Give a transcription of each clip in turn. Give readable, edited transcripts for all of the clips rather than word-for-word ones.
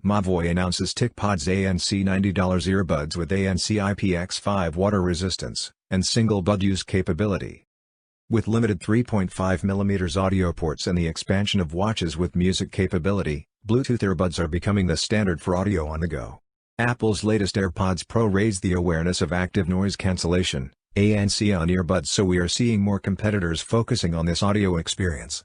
Mobvoi announces TicPods ANC $90 earbuds with ANC IPX5 water resistance and single bud use capability. With limited 3.5mm audio ports and the expansion of watches with music capability, Bluetooth earbuds are becoming the standard for audio on the go. Apple's latest AirPods Pro raised the awareness of active noise cancellation, ANC on earbuds, so we are seeing more competitors focusing on this audio experience.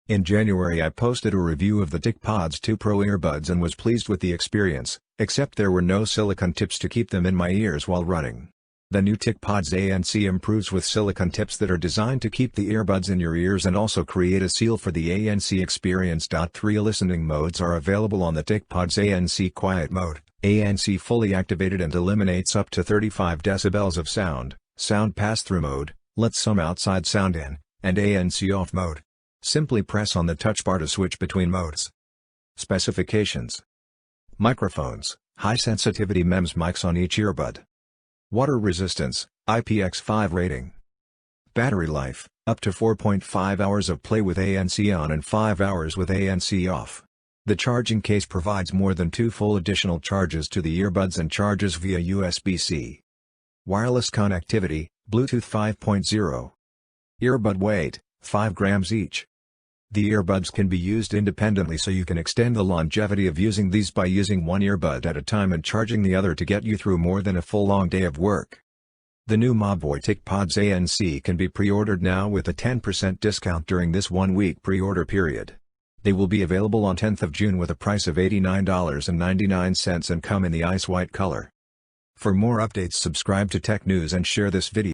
In January I posted a review of the TicPods 2 Pro earbuds and was pleased with the experience, except there were no silicone tips to keep them in my ears while running. The new TicPods ANC improves with silicone tips that are designed to keep the earbuds in your ears and also create a seal for the ANC experience. 3 listening modes are available on the TicPods: ANC Quiet Mode, ANC Fully Activated and eliminates up to 35 decibels of sound, Sound Pass-Through Mode, lets some outside sound in, and ANC Off Mode. Simply press on the touch bar to switch between modes. Specifications: microphones, high-sensitivity MEMS mics on each earbud. Water resistance, IPX5 rating. Battery life, up to 4.5 hours of play with ANC on and 5 hours with ANC off. The charging case provides more than 2 full additional charges to the earbuds and charges via USB-C. Wireless connectivity, Bluetooth 5.0. Earbud weight, 5 grams each. The earbuds can be used independently, so you can extend the longevity of using these by using one earbud at a time and charging the other to get you through more than a full long day of work. The new Mobvoi TicPods ANC can be pre-ordered now with a 10% discount during this 1-week pre-order period. They will be available on 10th of June with a price of $89.99 and come in the ice white color. For more updates, subscribe to Tech News and share this video.